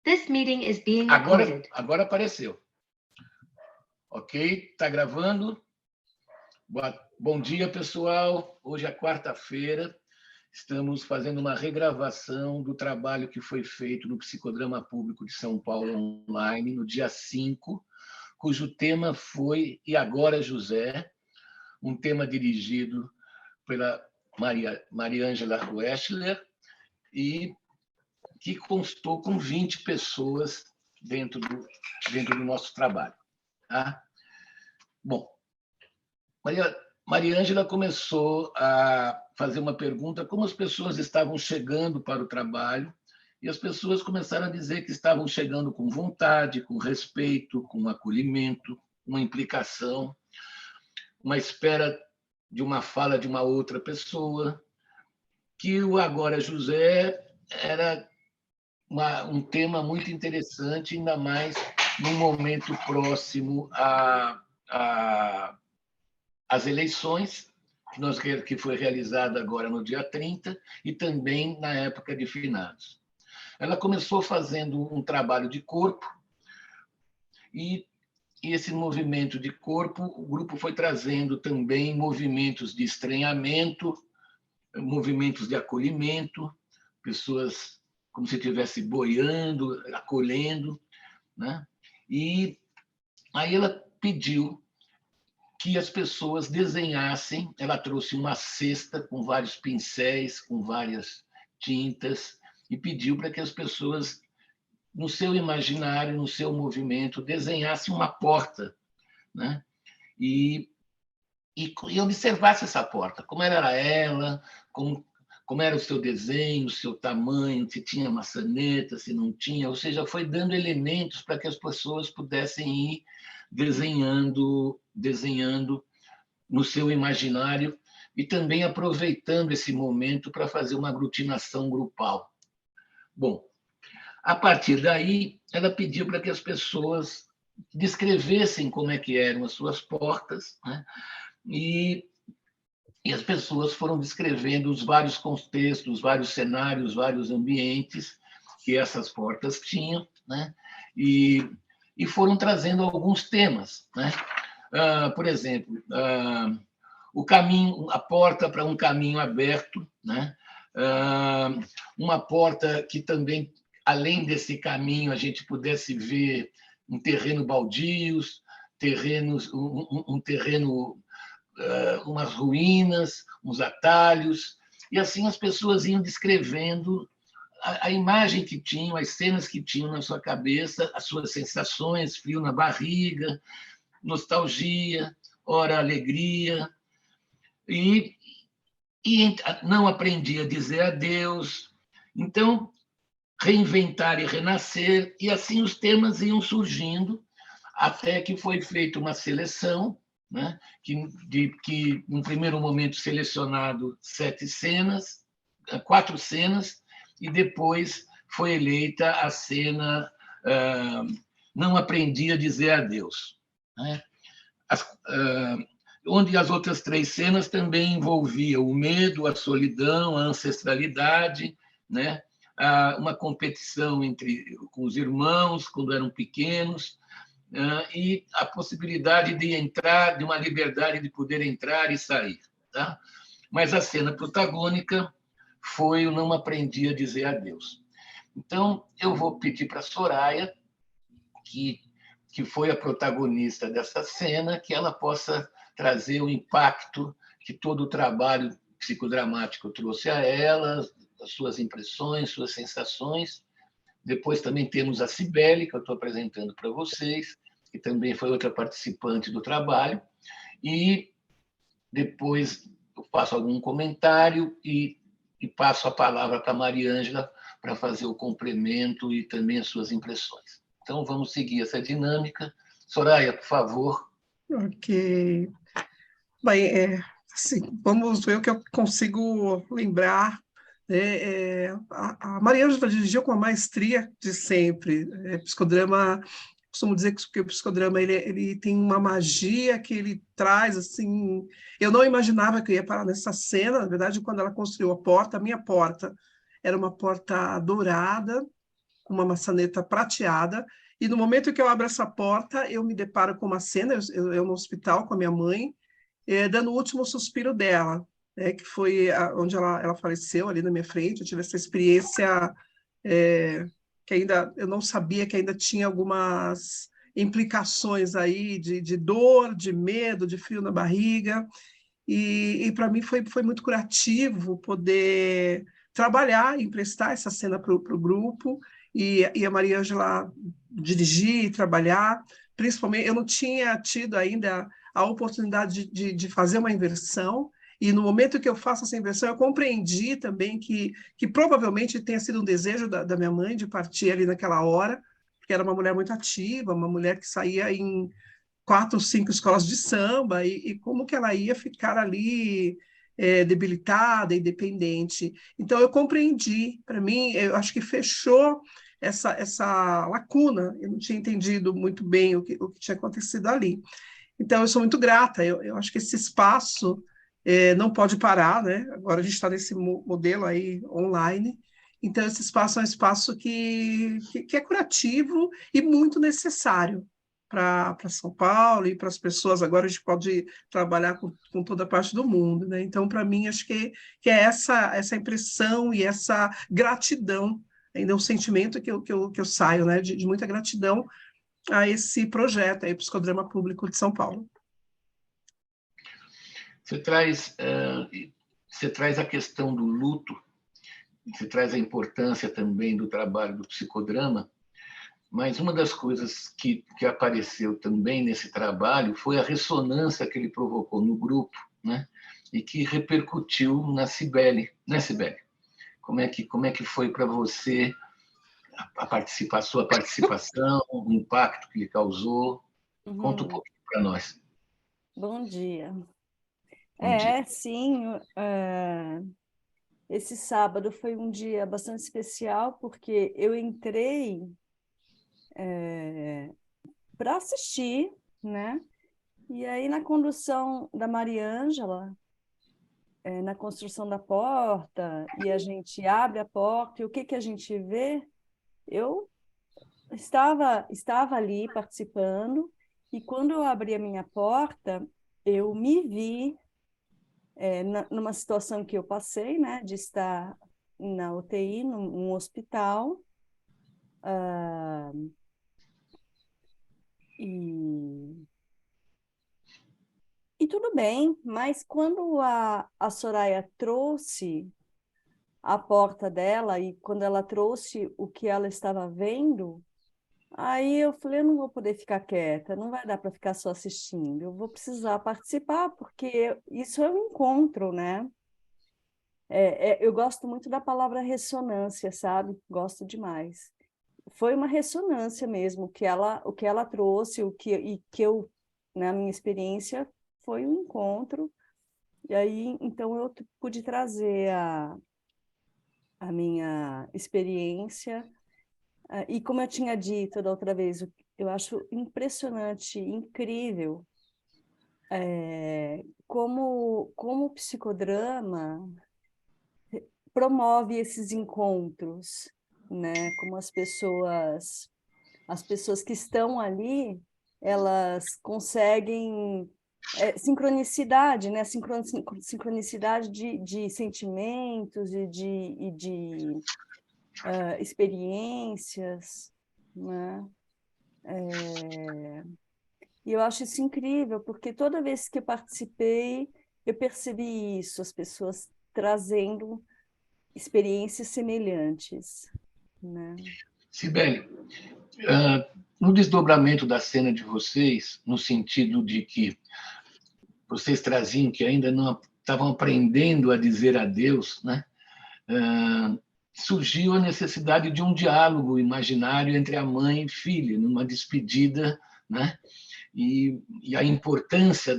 This meeting is being recorded. Agora apareceu. Ok, está gravando. Bom dia, pessoal. Hoje é quarta-feira. Estamos fazendo uma regravação do trabalho que foi feito no Psicodrama Público de São Paulo Online, no dia 5, cujo tema foi E Agora, José, um tema dirigido pela Mariângela Wechsler e que constou com 20 pessoas dentro do nosso trabalho. Tá? Bom, Mariângela começou a fazer uma pergunta, como as pessoas estavam chegando para o trabalho, e as pessoas começaram a dizer que estavam chegando com vontade, com respeito, com acolhimento, uma implicação, uma espera de uma fala de uma outra pessoa, que o Agora José era um tema muito interessante, ainda mais num momento próximo às eleições, que foi realizada agora no dia 30, e também na época de finados. Ela começou fazendo um trabalho de corpo, e esse movimento de corpo, o grupo foi trazendo também movimentos de estranhamento, movimentos de acolhimento, pessoas como se estivesse boiando, acolhendo, né? E aí ela pediu que as pessoas desenhassem, ela trouxe uma cesta com vários pincéis, com várias tintas, e pediu para que as pessoas, no seu imaginário, no seu movimento, desenhassem uma porta, né? E observasse essa porta, como era ela, como era o seu desenho, o seu tamanho, se tinha maçaneta, se não tinha, ou seja, foi dando elementos para que as pessoas pudessem ir desenhando no seu imaginário e também aproveitando esse momento para fazer uma aglutinação grupal. Bom, a partir daí, ela pediu para que as pessoas descrevessem como é que eram as suas portas, né? E as pessoas foram descrevendo os vários contextos, os vários cenários, vários ambientes que essas portas tinham, né? E foram trazendo alguns temas, né? Por exemplo, a porta para um caminho aberto, né? Uma porta que também, além desse caminho, a gente pudesse ver um terreno baldios, um terreno, umas ruínas, uns atalhos, e assim as pessoas iam descrevendo a imagem que tinham, as cenas que tinham na sua cabeça, as suas sensações, frio na barriga, nostalgia, ora alegria, e não aprendi a dizer adeus. Então, reinventar e renascer, e assim os temas iam surgindo, até que foi feita uma seleção, né? que no primeiro momento selecionado 4 cenas, e depois foi eleita a cena Não Aprendi a Dizer Adeus, né? Onde as outras 3 cenas também envolviam o medo, a solidão, a ancestralidade, né? Uma competição com os irmãos, quando eram pequenos, e a possibilidade de uma liberdade de poder entrar e sair. Tá? Mas a cena protagônica foi o Não Aprendi a Dizer Adeus. Então, eu vou pedir para a Soraya, que foi a protagonista dessa cena, que ela possa trazer o impacto que todo o trabalho psicodramático trouxe a ela, as suas impressões, suas sensações. Depois também temos a Cibele, que eu estou apresentando para vocês, que também foi outra participante do trabalho, e depois eu faço algum comentário e passo a palavra para a Mariângela para fazer o complemento e também as suas impressões. Então, vamos seguir essa dinâmica. Soraya, por favor. Ok. Bem, assim, vamos ver o que eu consigo lembrar. A Mariângela dirigiu com a maestria de sempre. Psicodrama, costumo dizer que o psicodrama ele tem uma magia que ele traz, assim. Eu não imaginava que eu ia parar nessa cena. Na verdade, quando ela construiu a minha porta era uma porta dourada, uma maçaneta prateada, e no momento que eu abro essa porta, eu me deparo com uma cena, eu no hospital com a minha mãe, dando o último suspiro dela, que foi onde ela faleceu, ali na minha frente. Eu tive essa experiência que ainda eu não sabia que ainda tinha algumas implicações aí de dor, de medo, de frio na barriga, e para mim foi muito curativo poder trabalhar, emprestar essa cena para o grupo, e a Maria Ângela dirigir e trabalhar. Principalmente, eu não tinha tido ainda a oportunidade de fazer uma inversão, e no momento que eu faço essa inversão, eu compreendi também que provavelmente tenha sido um desejo da minha mãe de partir ali naquela hora, porque era uma mulher muito ativa, uma mulher que saía em 4 ou 5 escolas de samba, e como que ela ia ficar ali debilitada, independente. Então, eu compreendi. Para mim, eu acho que fechou essa lacuna. Eu não tinha entendido muito bem o que tinha acontecido ali. Então, eu sou muito grata. Eu acho que esse espaço não pode parar, né? Agora a gente está nesse modelo aí online. Então, esse espaço é um espaço que é curativo e muito necessário para São Paulo e para as pessoas. Agora a gente pode trabalhar com toda a parte do mundo, né? Então, para mim, acho que é essa impressão e essa gratidão, ainda um sentimento que eu saio, né? De muita gratidão a esse projeto aí, Psicodrama Público de São Paulo. Você traz a questão do luto, você traz a importância também do trabalho do psicodrama, mas uma das coisas que apareceu também nesse trabalho foi a ressonância que ele provocou no grupo, né? E que repercutiu na Cibele, né, Cibele? Como é que foi para você a sua participação, o impacto que ele causou? Conta um pouquinho para nós. Bom dia. Bom dia. Sim, esse sábado foi um dia bastante especial, porque eu entrei para assistir, né? E aí, na condução da Maria Ângela, na construção da porta, e a gente abre a porta, e o que a gente vê? Eu estava ali participando, e quando eu abri a minha porta, eu me vi numa situação que eu passei, né, de estar na UTI, num hospital, e tudo bem, mas quando a Soraya trouxe a porta dela, e quando ela trouxe o que ela estava vendo, aí eu falei, eu não vou poder ficar quieta, não vai dar para ficar só assistindo, eu vou precisar participar, porque isso é um encontro, né? Eu gosto muito da palavra ressonância, sabe? Gosto demais. Foi uma ressonância mesmo, o que ela trouxe, e que eu, na minha experiência, foi um encontro. E aí, então, eu pude trazer a minha experiência. E como eu tinha dito da outra vez, eu acho impressionante, incrível, como o psicodrama promove esses encontros, né? Como as pessoas que estão ali, elas conseguem sincronicidade, né? Sincronicidade de sentimentos e de experiências, né? E eu acho isso incrível, porque toda vez que eu participei, eu percebi isso, as pessoas trazendo experiências semelhantes, né? Cibele, no desdobramento da cena de vocês, no sentido de que vocês traziam que ainda não estavam aprendendo a dizer adeus, né? Surgiu a necessidade de um diálogo imaginário entre a mãe e filha, numa despedida, né? E a importância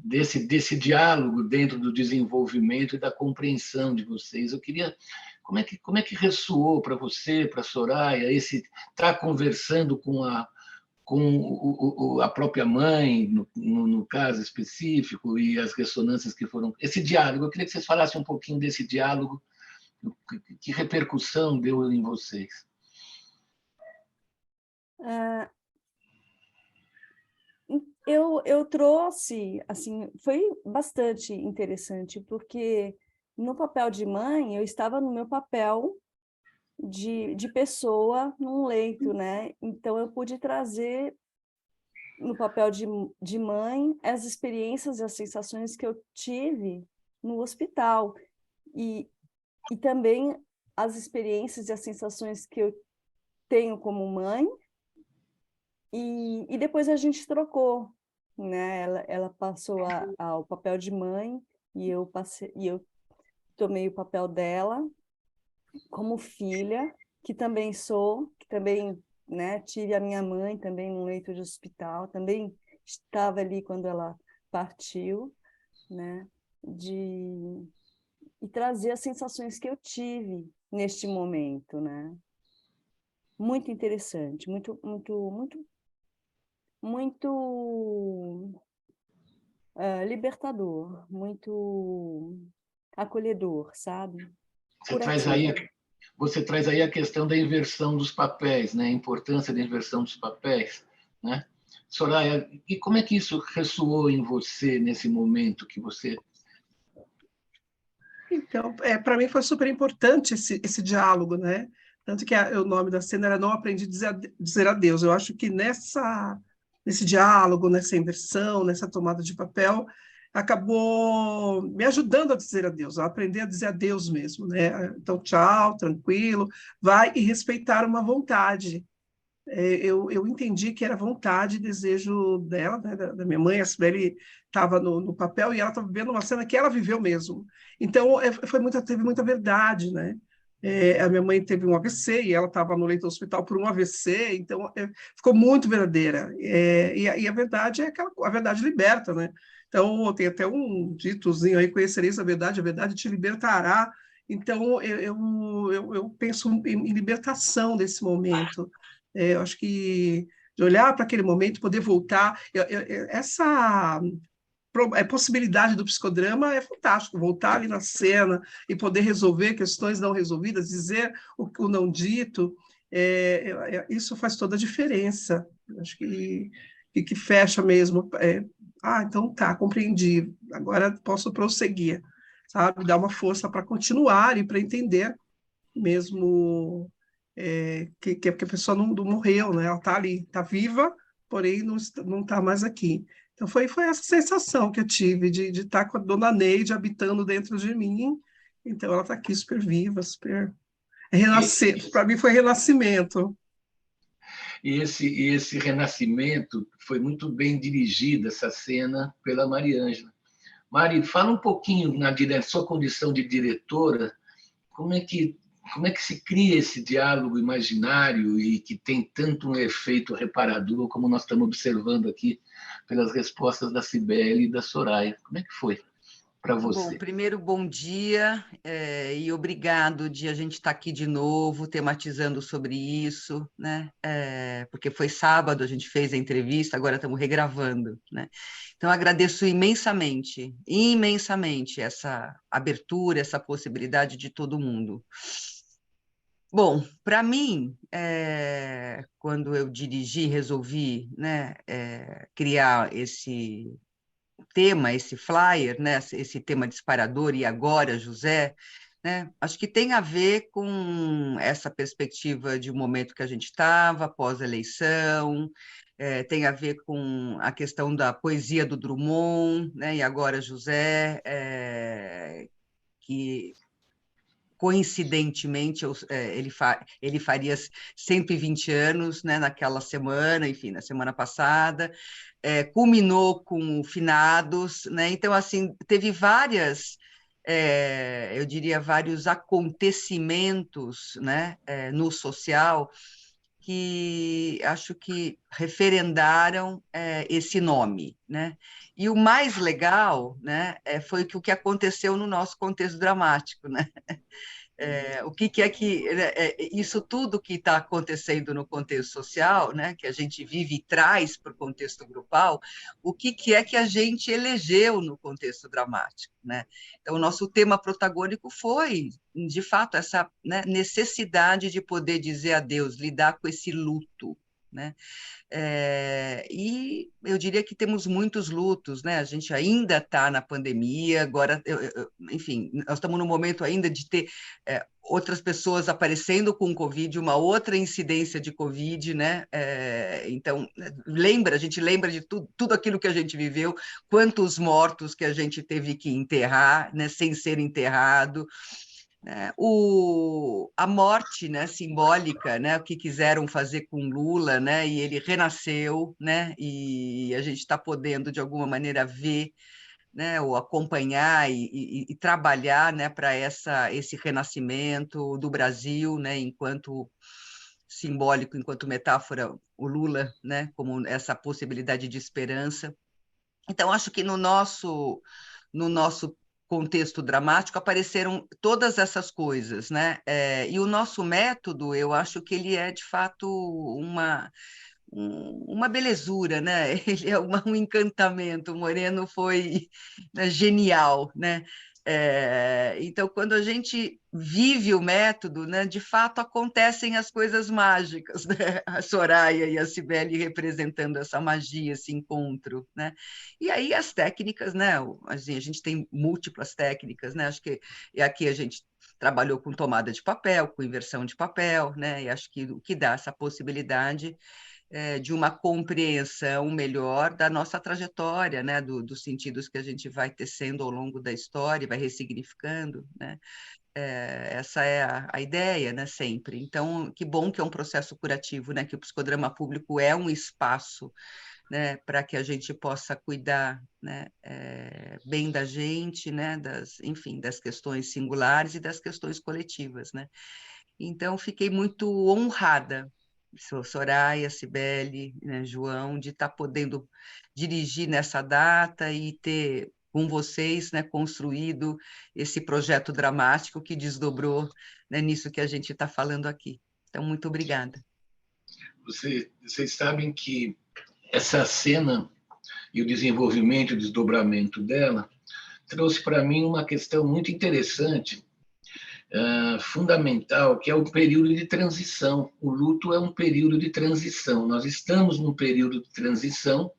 desse diálogo dentro do desenvolvimento e da compreensão de vocês. Eu queria... Como é que ressoou para você, para a Soraya, esse estar conversando com a própria mãe, no caso específico, e as ressonâncias que foram... Esse diálogo, eu queria que vocês falassem um pouquinho desse diálogo, que repercussão deu em vocês. Eu trouxe, assim, foi bastante interessante, porque no papel de mãe, eu estava no meu papel de pessoa num leito, né? Então, eu pude trazer no papel de mãe as experiências e as sensações que eu tive no hospital. E também as experiências e as sensações que eu tenho como mãe, e depois a gente trocou, né? Ela passou ao papel de mãe e eu tomei o papel dela como filha, que também, né, tive a minha mãe também no leito de hospital, também estava ali quando ela partiu, né? De e trazer as sensações que eu tive neste momento, né? Muito interessante, muito libertador, muito acolhedor, sabe? Você traz aí, Curativo. você traz aí a questão da inversão dos papéis, né? A importância da inversão dos papéis, né? Soraya, e como é que isso ressoou em você nesse momento que você... Então, para mim foi super importante esse diálogo, né? Tanto que o nome da cena era Não Aprendi a Dizer Adeus. Eu acho que nesse diálogo, nessa inversão, nessa tomada de papel, acabou me ajudando a dizer adeus, a aprender a dizer adeus mesmo, né? Então, tchau, tranquilo, vai e respeitar uma vontade. Eu entendi que era vontade e desejo dela, né, da minha mãe. A Sibeli estava no papel e ela estava vivendo uma cena que ela viveu mesmo. Então, teve muita verdade, né? A minha mãe teve um AVC e ela estava no leito do hospital por um AVC, então ficou muito verdadeira. E a verdade é a verdade liberta, né? Então, tem até um ditozinho aí: conhecereis a verdade te libertará. Então, eu penso em libertação desse momento. Eu acho que de olhar para aquele momento, poder voltar, essa possibilidade do psicodrama é fantástico, voltar ali na cena e poder resolver questões não resolvidas, dizer o não dito, isso faz toda a diferença. Eu acho que fecha mesmo. Então tá, compreendi, agora posso prosseguir, sabe? Dar uma força para continuar e para entender mesmo que a pessoa não morreu, né? Ela está ali, está viva, porém não está mais aqui. Então foi essa sensação que eu tive de estar com a dona Neide habitando dentro de mim. Então ela está aqui super viva, super renascer. Para mim foi renascimento. E esse renascimento foi muito bem dirigido, essa cena, pela Mariângela. Mari, fala um pouquinho na sua condição de diretora, como é que se cria esse diálogo imaginário e que tem tanto um efeito reparador, como nós estamos observando aqui pelas respostas da Cibele e da Soraya? Como é que foi para Bom, você? primeiro, bom dia, e obrigado de a gente estar aqui de novo, tematizando sobre isso, né? Porque foi sábado, a gente fez a entrevista, agora estamos regravando, né? Então, agradeço imensamente, imensamente essa abertura, essa possibilidade de todo mundo. Bom, para mim, quando eu resolvi, né, criar esse tema, esse flyer, né, esse tema disparador, e agora, José, né, acho que tem a ver com essa perspectiva de um momento que a gente estava, pós-eleição, tem a ver com a questão da poesia do Drummond, né, e agora, José, que coincidentemente ele faria 120 anos, né, naquela semana, enfim, na semana passada, culminou com o Finados, né? Então, assim, teve eu diria, vários acontecimentos, né, no social, que acho que referendaram esse nome, né? E o mais legal, né, foi o que aconteceu no nosso contexto dramático, né? O que é que isso tudo que está acontecendo no contexto social, né, que a gente vive e traz para o contexto grupal, o que é que a gente elegeu no contexto dramático, né? Então, o nosso tema protagônico foi, de fato, essa, né, necessidade de poder dizer adeus, lidar com esse luto, né? E eu diria que temos muitos lutos, né? A gente ainda está na pandemia, agora, enfim, nós estamos no momento ainda de ter outras pessoas aparecendo com Covid, uma outra incidência de Covid, né? Então, a gente lembra de tudo aquilo que a gente viveu, quantos mortos que a gente teve que enterrar, né? Sem ser enterrado. A morte, né, simbólica, né, o que quiseram fazer com Lula, né, e ele renasceu, né, e a gente está podendo, de alguma maneira, ver, né, ou acompanhar e trabalhar, né, para esse renascimento do Brasil, né, enquanto simbólico, enquanto metáfora, o Lula, né, como essa possibilidade de esperança. Então, acho que no nosso contexto dramático apareceram todas essas coisas, né? E o nosso método, eu acho que ele é, de fato, uma belezura, né? Ele é um encantamento. O Moreno foi, né, genial, né? Então, quando a gente vive o método, né, de fato acontecem as coisas mágicas, né? A Soraya e a Cibele representando essa magia, esse encontro, né? E aí as técnicas, né? Assim, a gente tem múltiplas técnicas, né? Acho que aqui a gente trabalhou com tomada de papel, com inversão de papel, né? E acho que o que dá essa possibilidade de uma compreensão melhor da nossa trajetória, né, dos sentidos que a gente vai tecendo ao longo da história, vai ressignificando, né? Essa é a ideia, né, sempre. Então, que bom que é um processo curativo, né, que o psicodrama público é um espaço, né, para que a gente possa cuidar, né, bem da gente, né, enfim, das questões singulares e das questões coletivas, né? Então, fiquei muito honrada, Soraya, Cibele, né, João, de estar podendo dirigir nessa data e ter, com vocês, né, construído esse projeto dramático que desdobrou, né, nisso que a gente está falando aqui. Então, muito obrigada. Vocês sabem que essa cena e o desenvolvimento e o desdobramento dela trouxe para mim uma questão muito interessante, fundamental, que é o período de transição. O luto é um período de transição. Nós estamos num período de transição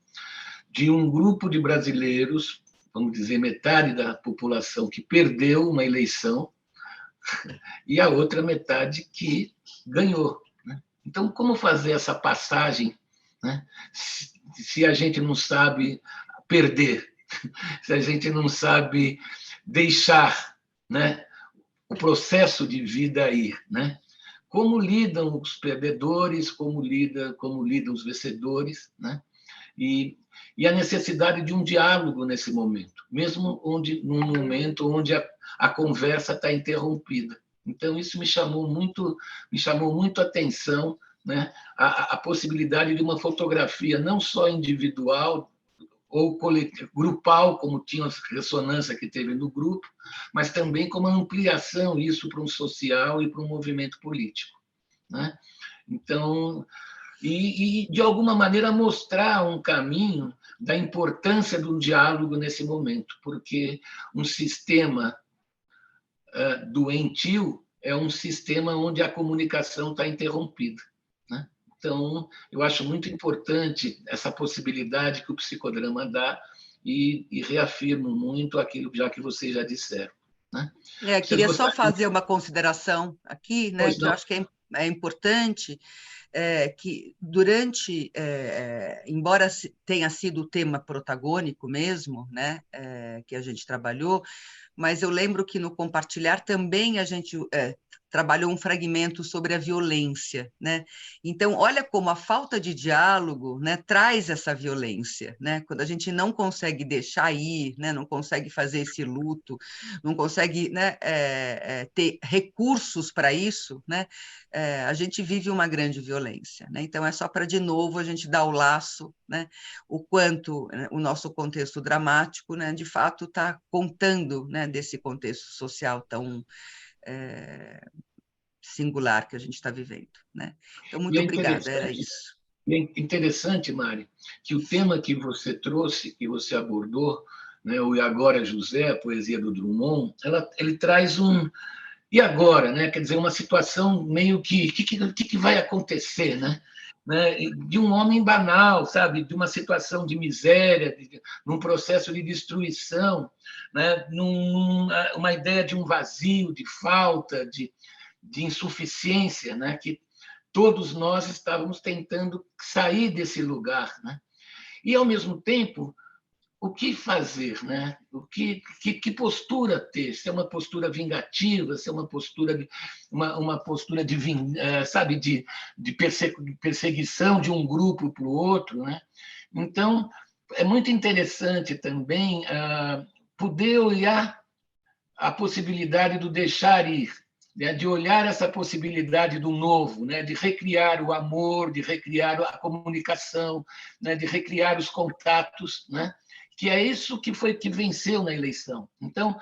de um grupo de brasileiros, vamos dizer, metade da população que perdeu uma eleição e a outra metade que ganhou. Então, como fazer essa passagem, né, se a gente não sabe perder, se a gente não sabe deixar, né, o processo de vida ir, né? Como lidam os perdedores, como lidam os vencedores, né? E a necessidade de um diálogo nesse momento, mesmo num momento onde a conversa está interrompida. Então, isso me chamou muito a atenção, né? A possibilidade de uma fotografia não só individual ou grupal, como tinha a ressonância que teve no grupo, mas também como ampliação isso para um social e para um movimento político, né? Então, e de alguma maneira mostrar um caminho da importância do diálogo nesse momento, porque um sistema doentio é um sistema onde a comunicação está interrompida, né? Então, eu acho muito importante essa possibilidade que o psicodrama dá e reafirmo muito aquilo já que vocês já disseram, né? Queria só fazer uma consideração aqui, né, que eu acho que é importante, que durante, embora tenha sido o tema protagônico mesmo, né, que a gente trabalhou, mas eu lembro que no compartilhar também a gente trabalhou um fragmento sobre a violência, né? Então, olha como a falta de diálogo, né, traz essa violência, né? Quando a gente não consegue deixar ir, né, não consegue fazer esse luto, não consegue, né, ter recursos para isso, né, a gente vive uma grande violência, né? Então, é só para, de novo, a gente dar o laço, né, o quanto, né, o nosso contexto dramático, né, de fato, está contando, né, desse contexto social tão singular que a gente está vivendo, né? Então, muito obrigada, era isso. E é interessante, Mari, que o tema que você trouxe, que você abordou, né, o E Agora José, a poesia do Drummond, ele traz E agora, né? Quer dizer, uma situação meio que... O que vai acontecer, né? De um homem banal, sabe? De uma situação de miséria, num processo de destruição, né? Uma ideia de um vazio, de falta, de insuficiência, né? Que todos nós estávamos tentando sair desse lugar, né? E, ao mesmo tempo, o que fazer, né? Que postura ter? Se é uma postura vingativa, se é uma postura sabe, de perseguição de um grupo para o outro, né? Então, é muito interessante também poder olhar a possibilidade do deixar ir, né? De olhar essa possibilidade do novo, né? De recriar o amor, de recriar a comunicação, né? De recriar os contatos, né? Que é isso que venceu na eleição. Então,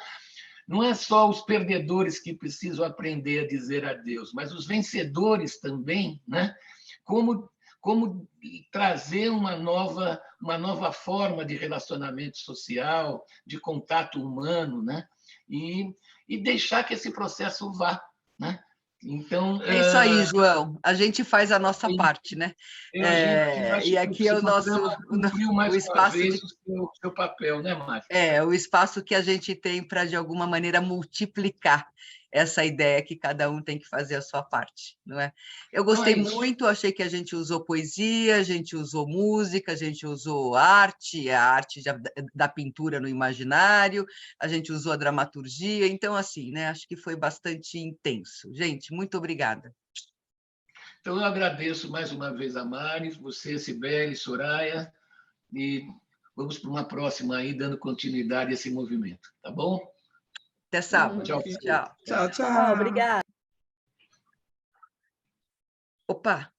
não é só os perdedores que precisam aprender a dizer adeus, mas os vencedores também, né? Como trazer uma nova forma de relacionamento social, de contato humano, né? E deixar que esse processo vá, né? Então, é isso aí, João. A gente faz a nossa parte, né? E aqui é o nosso cumpriu mais o uma espaço vez o seu papel, né, Márcia? o espaço que a gente tem para, de alguma maneira, multiplicar essa ideia que cada um tem que fazer a sua parte, não é? Eu gostei muito, achei que a gente usou poesia, a gente usou música, a gente usou arte, a arte da pintura no imaginário, a gente usou a dramaturgia, então, assim, né? Acho que foi bastante intenso. Gente, muito obrigada. Então, eu agradeço mais uma vez a Mari, você, Cibele, Soraya, e vamos para uma próxima aí, dando continuidade a esse movimento, tá bom? Até sábado. Tchau. Tchau, tchau. Ah, obrigada. Opa!